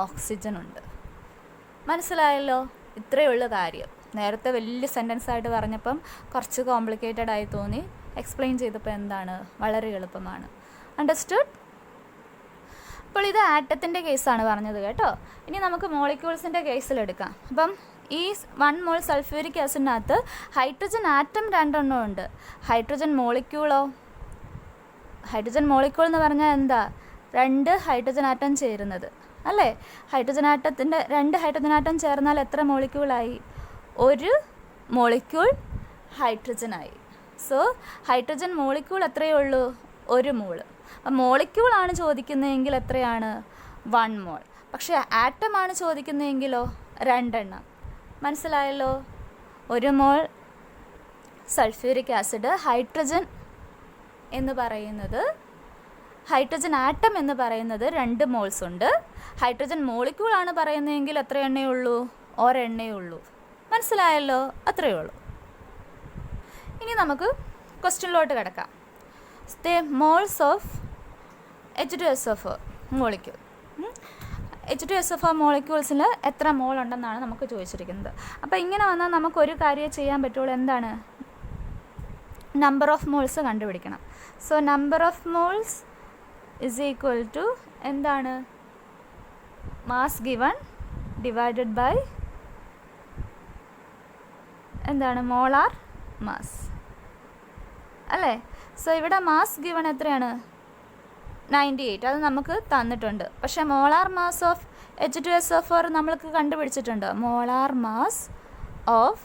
ഓക്സിജൻ ഉണ്ട്. മനസ്സിലായല്ലോ? ഇത്രയേ ഉള്ളൂ കാര്യം. നേരത്തെ വലിയ സെൻറ്റൻസ് ആയിട്ട് പറഞ്ഞപ്പം കുറച്ച് കോംപ്ലിക്കേറ്റഡ് ആയി തോന്നി. എക്സ്പ്ലെയിൻ ചെയ്തപ്പോൾ എന്താണ്, വളരെ എളുപ്പമാണ്. അണ്ടർസ്റ്റുഡ്? അപ്പോൾ ഇത് ആറ്റത്തിൻ്റെ കേസാണ് പറഞ്ഞത് കേട്ടോ. ഇനി നമുക്ക് മോളിക്യൂൾസിൻ്റെ കേസിലെടുക്കാം. അപ്പം ഈ 1 mole സൾഫ്യൂരിക് ആസിഡിനകത്ത് ഹൈഡ്രജൻ ആറ്റം 2 എണ്ണം ഉണ്ട്. ഹൈഡ്രജൻ മോളിക്യൂളോ? ഹൈഡ്രജൻ മോളിക്യൂൾ എന്ന് പറഞ്ഞാൽ എന്താ? 2 ഹൈഡ്രജൻ ആറ്റം ചേരുന്നത്, അല്ലേ? ഹൈഡ്രജൻ ആറ്റത്തിൻ്റെ 2 ഹൈഡ്രജൻ ആറ്റം ചേർന്നാൽ എത്ര മോളിക്യൂളായി? 1 മോളിക്യൂൾ ഹൈഡ്രജനായി. സോ ഹൈഡ്രജൻ മോളിക്യൂൾ എത്രയേ ഉള്ളൂ? 1 mole. അപ്പം മോളിക്യൂളാണ് ചോദിക്കുന്നതെങ്കിൽ എത്രയാണ്? 1 mole. പക്ഷേ ആറ്റമാണ് ചോദിക്കുന്നതെങ്കിലോ 2 എണ്ണം. മനസ്സിലായല്ലോ? 1 mole സൾഫ്യൂരിക് ആസിഡ്, ഹൈഡ്രജൻ എന്ന് പറയുന്നത്, ഹൈഡ്രജൻ ആറ്റം എന്ന് പറയുന്നത് 2 moles ഉണ്ട്. ഹൈഡ്രജൻ മോളിക്യൂൾ ആണ് പറയുന്നതെങ്കിൽ എത്ര എണ്ണേ ഉള്ളൂ? 1 എണ്ണേ ഉള്ളൂ. മനസ്സിലായല്ലോ? അത്രയേ ഉള്ളൂ. ഇനി നമുക്ക് ക്വസ്റ്റ്യനിലോട്ട് കിടക്കാം. Moles of H2SO4 molecule. H2SO4 മോളിക്യൂൾസിൽ എത്ര മോൾ ഉണ്ടെന്നാണ് നമുക്ക് ചോദിച്ചിരിക്കുന്നത്. അപ്പോൾ ഇങ്ങനെ വന്നാൽ നമുക്കൊരു കാര്യം ചെയ്യാൻ പറ്റുള്ളൂ. എന്താണ്? നമ്പർ ഓഫ് മോൾസ് കണ്ടുപിടിക്കണം. So number of moles is equal to എന്താണ്? മാസ് ഗിവൺ ഡിവൈഡഡ് ബൈ എന്താണ്? മോളാർ മാസ്, അല്ലേ? സോ ഇവിടെ മാസ് ഗിവൺ എത്രയാണ്? 98. അത് നമുക്ക് തന്നിട്ടുണ്ട്. പക്ഷേ മോളാർ മാസ് ഓഫ് H2SO4 നമ്മൾക്ക് കണ്ടുപിടിച്ചിട്ടുണ്ട്. Molar mass of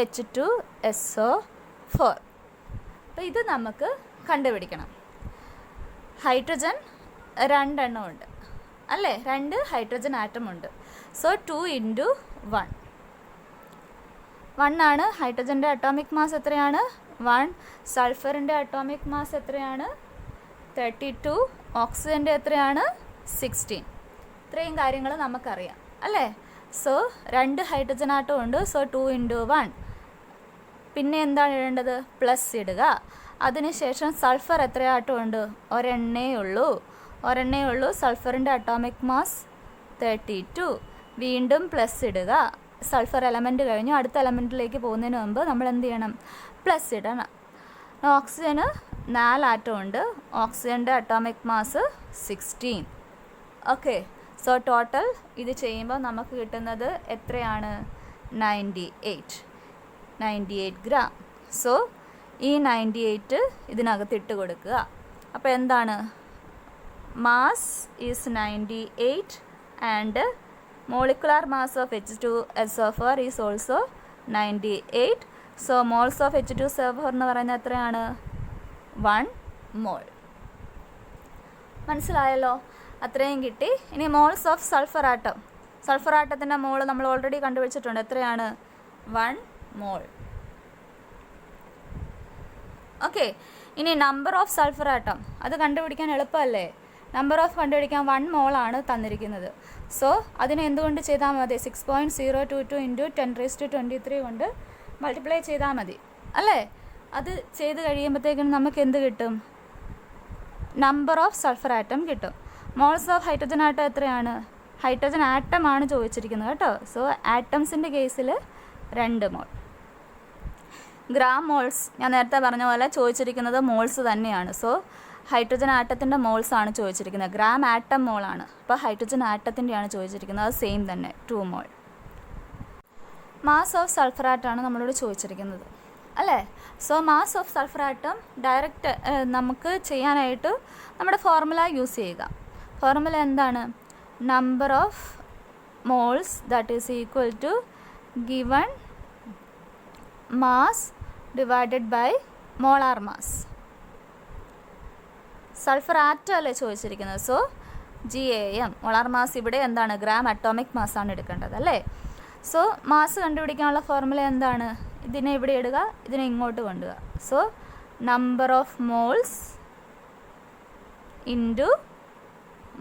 H2SO4. അപ്പോൾ ഇത് നമുക്ക് കണ്ടുപിടിക്കണം. ഹൈഡ്രജൻ 2 എണ്ണം ഉണ്ട്, അല്ലേ? 2 ഹൈഡ്രജൻ ആറ്റം ഉണ്ട്. സോ 2 × 1. 1 ആണ് ഹൈഡ്രജൻ്റെ അറ്റോമിക് മാസ്. എത്രയാണ്? 1. സൾഫറിൻ്റെ അറ്റോമിക് മാസ് എത്രയാണ്? 32. ഓക്സിജൻ്റെ എത്രയാണ്? 16. ഇത്രയും കാര്യങ്ങൾ നമുക്കറിയാം, അല്ലേ? സോ 2 ഹൈഡ്രജൻ ആറ്റം ഉണ്ട്. സോ 2 × 1. പിന്നെ എന്താണ് ഇടേണ്ടത്? പ്ലസ് ഇടുക. അതിനുശേഷം സൾഫർ എത്ര ആറ്റം ഉണ്ട്? 1 എണ്ണേ ഉള്ളൂ. സൾഫറിൻ്റെ അറ്റോമിക് മാസ് 32. വീണ്ടും പ്ലസ് ഇടുക. സൾഫർ എലമെൻറ്റ് കഴിഞ്ഞു അടുത്ത എലമെൻറ്റിലേക്ക് പോകുന്നതിന് മുമ്പ് നമ്മൾ എന്ത് ചെയ്യണം? പ്ലസ് ഇടണം. ഓക്സിജന് 4 ആറ്റം ഉണ്ട്. ഓക്സിജൻ്റെ atomic mass 16. Okay. So total ഇത് ചെയ്യുമ്പോൾ നമുക്ക് കിട്ടുന്നത് എത്രയാണ്? 98 ഗ്രാം. സോ ഈ 98 ഇതിനകത്ത് ഇട്ട് കൊടുക്കുക. അപ്പോൾ എന്താണ്? Mass is 98 and molecular mass of H2SO4 is also 98. So moles of H2SO4 എന്ന് പറയുന്നത് എത്രയാണ്? 1 mole. മനസ്സിലായല്ലോ? അത്രയും കിട്ടി. ഇനി moles of sulphur atom. Sulphur ആറ്റത്തിൻ്റെ മോൾ നമ്മൾ ഓൾറെഡി കണ്ടുപിടിച്ചിട്ടുണ്ട്. എത്രയാണ്? 1 മോൾ. ഓക്കെ. ഇനി നമ്പർ ഓഫ് സൾഫർ ആറ്റം, അത് കണ്ടുപിടിക്കാൻ എളുപ്പമല്ലേ? നമ്പർ ഓഫ് കണ്ടുപിടിക്കാൻ 1 മോളാണ് തന്നിരിക്കുന്നത്. സോ അതിനെ എന്തുകൊണ്ട് ചെയ്താൽ മതി? 6.022 ഇൻറ്റു 10⁻23 കൊണ്ട് മൾട്ടിപ്ലൈ ചെയ്താൽ മതി അല്ലേ? അത് ചെയ്ത് കഴിയുമ്പോഴത്തേക്കും നമുക്ക് എന്ത് കിട്ടും? നമ്പർ ഓഫ് സൾഫർ ആറ്റം കിട്ടും. മോൾസ് ഓഫ് ഹൈഡ്രജൻ ആറ്റം എത്രയാണ്? ഹൈഡ്രജൻ ആറ്റം ആണ് ചോദിച്ചിരിക്കുന്നത് കേട്ടോ. സോ ആറ്റംസിൻ്റെ കേസിൽ 2 മോൾ. ഗ്രാം മോൾസ് ഞാൻ നേരത്തെ പറഞ്ഞ പോലെ ചോദിച്ചിരിക്കുന്നത് മോൾസ് തന്നെയാണ്. സോ ഹൈഡ്രജൻ ആറ്റത്തിൻ്റെ മോൾസ് ആണ് ചോദിച്ചിരിക്കുന്നത്. ഗ്രാം ആറ്റം മോളാണ്. അപ്പോൾ ഹൈഡ്രജൻ ആറ്റത്തിൻ്റെയാണ് ചോദിച്ചിരിക്കുന്നത്. അത് സെയിം തന്നെ 2 മോൾ. മാസ് ഓഫ് സൾഫർ ആറ്റമാണ് നമ്മളോട് ചോദിച്ചിരിക്കുന്നത് അല്ലേ? So mass of sulphur atom direct നമുക്ക് ചെയ്യാനായിട്ട് നമ്മുടെ ഫോർമുല യൂസ് ചെയ്യുക. ഫോർമുല എന്താണ്? Number of moles that is equal to given mass divided by molar mass. Sulphur atom അല്ലേ ചോദിച്ചിരിക്കുന്നത്. So GAM. മോളാർ മാസ് ഇവിടെ എന്താണ്? ഗ്രാം അറ്റോമിക് മാസ് ആണ് എടുക്കേണ്ടത് അല്ലേ? സോ മാസ് കണ്ടുപിടിക്കാനുള്ള ഫോർമുല എന്താണ്? ഇതിനെ ഇവിടെ ഇടുക, ഇതിനെ ഇങ്ങോട്ട് കൊണ്ടുപോവുക. So number of moles into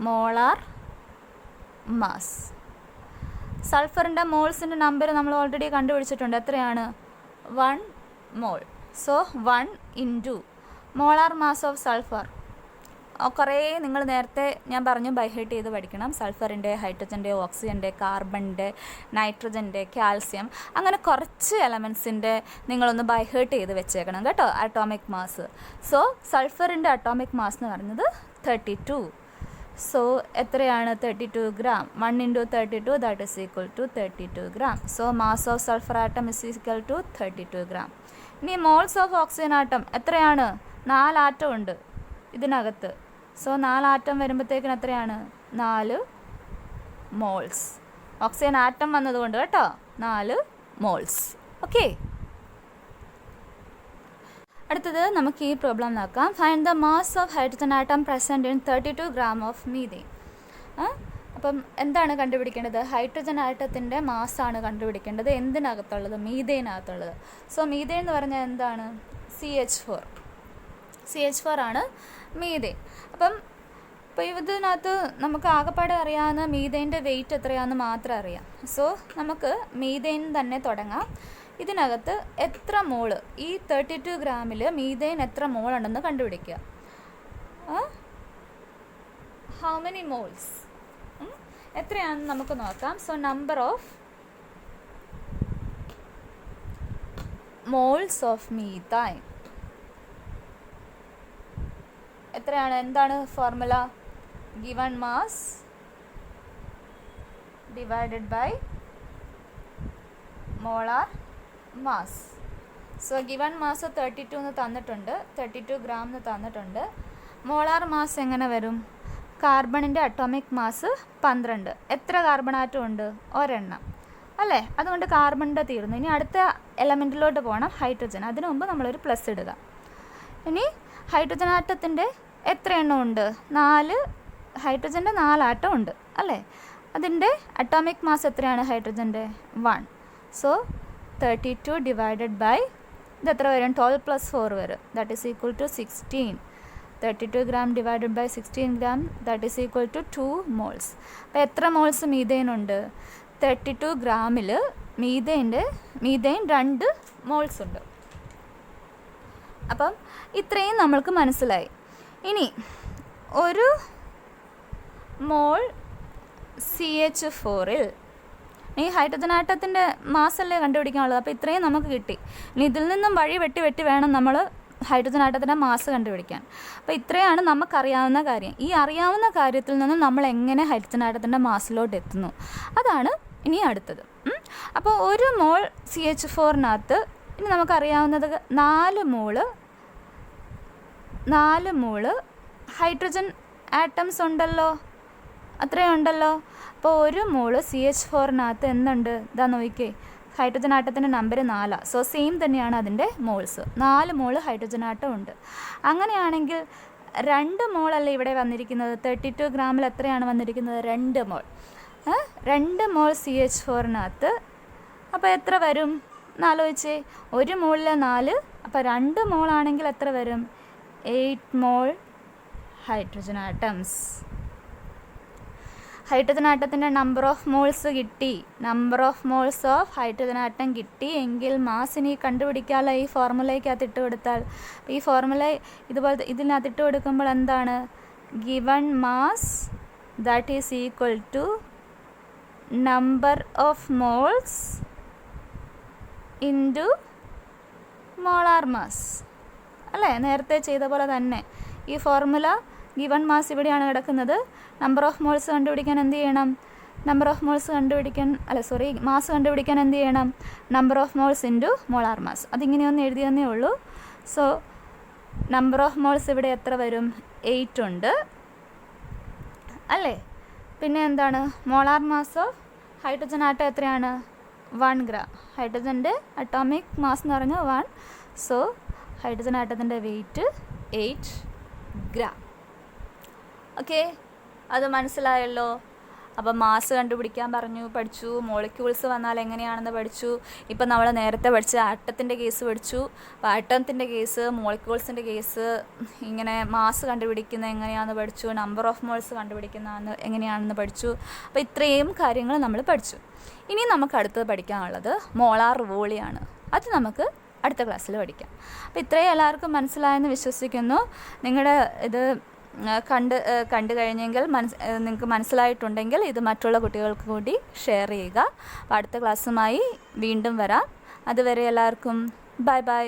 molar mass. സൾഫറിൻ്റെ മോൾസിൻ്റെ നമ്പർ നമ്മൾ ഓൾറെഡി കണ്ടുപിടിച്ചിട്ടുണ്ട്. എത്രയാണ്? 1 mole. So 1 into molar mass of sulphur. കുറേ നിങ്ങൾ നേരത്തെ ഞാൻ പറഞ്ഞു ബൈഹേർട്ട് ചെയ്ത് പഠിക്കണം. സൾഫറിൻ്റെ, ഹൈഡ്രജൻ്റെ, ഓക്സിജൻ്റെ, കാർബണിൻ്റെ, നൈട്രജൻ്റെ, കാൽസ്യം, അങ്ങനെ കുറച്ച് എലമെൻസിൻ്റെ നിങ്ങളൊന്ന് ബൈഹേർട്ട് ചെയ്ത് വെച്ചേക്കണം കേട്ടോ. Atomic mass. സോ സൾഫറിൻ്റെ അറ്റോമിക് മാസ് എന്ന് പറയുന്നത് 32. സോ എത്രയാണ്? 32 gram. 1 into 32 that is equal to 32 gram. So mass of sulphur atom is equal to 32 gram. ഇനി മോൾസ് ഓഫ് ഓക്സിജൻ ആറ്റം എത്രയാണ്? 4 ആറ്റം ഉണ്ട് ഇതിനകത്ത്. സോ 4 ആറ്റം വരുമ്പോഴത്തേക്കിന് എത്രയാണ്? 4 മോൾസ്. ഓക്സിജൻ ആറ്റം വന്നതുകൊണ്ട് കേട്ടോ 4 മോൾസ്. ഓക്കെ. അടുത്തത് നമുക്ക് ഈ പ്രോബ്ലം നോക്കാം. Find the mass of hydrogen atom present in 32 gram of methane. അപ്പം എന്താണ് കണ്ടുപിടിക്കേണ്ടത്? ഹൈഡ്രജൻ ആറ്റത്തിൻ്റെ മാസ്സാണ് കണ്ടുപിടിക്കേണ്ടത്. എന്തിനകത്തുള്ളത്? മീഥേനകത്തുള്ളത്. സോ മീഥേൻ എന്ന് പറഞ്ഞാൽ എന്താണ്? CH4 ആണ് മീഥേൻ. അപ്പം ഇപ്പോൾ ഇതിനകത്ത് നമുക്ക് ആകെപ്പാടെ അറിയാവുന്ന മീഥേൻ്റെ വെയിറ്റ് എത്രയാണെന്ന് മാത്രം അറിയാം. സോ നമുക്ക് മീഥേൻ തന്നെ തുടങ്ങാം. ഇതിനകത്ത് എത്ര മോള്, ഈ 32 ഗ്രാമിൽ മീഥേൻ എത്ര മോൾ ഉണ്ടെന്ന് കണ്ടുപിടിക്കുക. ഹൗ മെനി മോൾസ് എത്രയാണെന്ന് നമുക്ക് നോക്കാം. So number of moles of methane എത്രയാണ്? എന്താണ് formula? Given mass divided by molar mass. So given mass 32 എന്ന് തന്നിട്ടുണ്ട്, 32 ഗ്രാം എന്ന് തന്നിട്ടുണ്ട്. മോളാർ മാസ് എങ്ങനെ വരും? കാർബണിൻ്റെ അറ്റോമിക് മാസ് 12. എത്ര കാർബൺ ആറ്റം ഉണ്ട്? ഒരെണ്ണം അല്ലേ? അതുകൊണ്ട് കാർബണിൻ്റെ തീർന്നു. ഇനി അടുത്ത എലമെൻറ്റിലോട്ട് പോകണം, ഹൈഡ്രജൻ. അതിനു മുമ്പ് നമ്മളൊരു പ്ലസ് ഇടുക. ഇനി ഹൈഡ്രജൻ ആറ്റത്തിൻ്റെ എത്ര എണ്ണം ഉണ്ട്? 4. ഹൈഡ്രജൻ്റെ 4 ആറ്റം ഉണ്ട് അല്ലേ? അതിൻ്റെ അറ്റോമിക് മാസ് എത്രയാണ് ഹൈഡ്രജൻ്റെ? 1. സോ 32 ഡിവൈഡഡ് ബൈ ഇത് എത്ര വരും? 12 + 4 വരും. That is equal to 16. 32 gram divided by 16 gram that is equal to 2 moles. അപ്പോൾ എത്ര മോൾസ് മീഥേൻ ഉണ്ട്? 32 ഗ്രാമിൽ മീഥെയിൻ 2 മോൾസ് ഉണ്ട്. അപ്പം ഇത്രയും നമ്മൾക്ക് മനസ്സിലായി. ഇനി ഒരു മോൾ CH4-ൽ ഈ ഹൈഡ്രജൻ ആറ്റത്തിൻ്റെ മാസല്ലേ കണ്ടുപിടിക്കാനുള്ളത്. അപ്പോൾ ഇത്രയും നമുക്ക് കിട്ടി. ഇനി ഇതിൽ നിന്നും വഴി വെട്ടി വേണം നമ്മൾ ഹൈഡ്രജൻ ആറ്റത്തിൻ്റെ മാസ് കണ്ടുപിടിക്കാൻ. അപ്പോൾ ഇത്രയാണ് നമുക്കറിയാവുന്ന കാര്യം. ഈ അറിയാവുന്ന കാര്യത്തിൽ നിന്ന് നമ്മൾ എങ്ങനെ ഹൈഡ്രജൻ ആറ്റത്തിൻ്റെ മാസിലോട്ട് എത്തുന്നു, അതാണ് ഇനി അടുത്തത്. അപ്പോൾ ഒരു മോൾ CH4-നകത്ത് ഇനി നമുക്കറിയാവുന്നത് 4 മോള് ഹൈഡ്രജൻ ആറ്റംസ് ഉണ്ടല്ലോ അത്രയും ഉണ്ടല്ലോ. അപ്പോൾ ഒരു മോള് CH4-നകത്ത് എന്തുണ്ട്? ഇതാ നോക്കിക്കേ, ഹൈഡ്രജൻ ആറ്റത്തിൻ്റെ നമ്പർ 4. സോ സെയിം തന്നെയാണ് അതിൻ്റെ മോൾസ്. 4 മോള് ഹൈഡ്രജൻ ആറ്റം ഉണ്ട്. അങ്ങനെയാണെങ്കിൽ 2 മോളല്ലേ ഇവിടെ വന്നിരിക്കുന്നത്. 32 ഗ്രാമിൽ എത്രയാണ് വന്നിരിക്കുന്നത്? 2 മോൾ. 2 മോൾ CH4-നകത്ത് അപ്പോൾ എത്ര വരും എന്നാലോചിച്ചേ. ഒരു മോളിൽ 4, അപ്പോൾ 2 മോളാണെങ്കിൽ എത്ര വരും? 8 മോൾ ഹൈഡ്രജൻ ആറ്റംസ്. ഹൈഡ്രജൻ ആറ്റത്തിൻ്റെ നമ്പർ ഓഫ് മോൾസ് കിട്ടി. Number of moles of hydrogen atom കിട്ടി എങ്കിൽ മാസ് ഇനി കണ്ടുപിടിക്കാമല്ലോ. ഈ ഫോർമുലയ്ക്കകത്ത് ഇട്ട് കൊടുത്താൽ, ഈ ഫോർമുല ഇതുപോലെ ഇതിനകത്ത് ഇട്ട് കൊടുക്കുമ്പോൾ എന്താണ്? Given mass that is equal to number of moles into molar mass അല്ലേ? നേരത്തെ ചെയ്ത പോലെ തന്നെ ഈ ഫോർമുല. ഗിവൺ മാസ് ഇവിടെയാണ് കിടക്കുന്നത്. നമ്പർ ഓഫ് മോൾസ് കണ്ടുപിടിക്കാൻ എന്ത് ചെയ്യണം? മാസ് കണ്ടുപിടിക്കാൻ എന്ത് ചെയ്യണം? Number of moles into molar mass. അതിങ്ങനെയൊന്ന് എഴുതിയെന്നേ ഉള്ളൂ. സോ നമ്പർ ഓഫ് മോൾസ് ഇവിടെ എത്ര വരും? 8 ഉണ്ട് അല്ലേ? പിന്നെ എന്താണ്? Molar mass of hydrogen atom എത്രയാണ്? 1 ഗ്രാം. ഹൈഡ്രജൻ്റെ അറ്റോമിക് മാസ് എന്ന് പറഞ്ഞാൽ 1. സോ ഹൈഡ്രജൻ ആറ്റത്തിൻ്റെ വെയിറ്റ് 8 ഗ്രാം. ഓക്കെ, അത് മനസ്സിലായല്ലോ. അപ്പോൾ മാസ് കണ്ടുപിടിക്കാൻ പഠിച്ചു. മോളിക്യൂൾസ് വന്നാൽ എങ്ങനെയാണെന്ന് പഠിച്ചു. ഇപ്പം നമ്മൾ നേരത്തെ പഠിച്ച ആറ്റത്തിൻ്റെ കേസ് പഠിച്ചു. അപ്പോൾ ആറ്റത്തിൻ്റെ കേസ്, മോളിക്യൂൾസിൻ്റെ കേസ്, ഇങ്ങനെ മാസ് കണ്ടുപിടിക്കുന്നത് എങ്ങനെയാണെന്ന് പഠിച്ചു. നമ്പർ ഓഫ് മോൾസ് കണ്ടുപിടിക്കുന്ന എങ്ങനെയാണെന്ന് പഠിച്ചു. അപ്പോൾ ഇത്രയും കാര്യങ്ങൾ നമ്മൾ പഠിച്ചു. ഇനി നമുക്ക് അടുത്തത് പഠിക്കാനുള്ളത് മോളാർ വോളിയാണ്. അത് നമുക്ക് അടുത്ത ക്ലാസ്സിൽ പഠിക്കാം. അപ്പോൾ ഇത്രയും എല്ലാവർക്കും മനസ്സിലായെന്ന് വിശ്വസിക്കുന്നു. നിങ്ങളുടെ ഇത് കണ്ടു കഴിഞ്ഞെങ്കിൽ നിങ്ങൾക്ക് മനസ്സിലായിട്ടുണ്ടെങ്കിൽ ഇത് മറ്റുള്ള കുട്ടികൾക്ക് കൂടി ഷെയർ ചെയ്യുക. അപ്പോൾ അടുത്ത ക്ലാസ്സുമായി വീണ്ടും വരാം. അതുവരെ എല്ലാവർക്കും ബൈ ബൈ.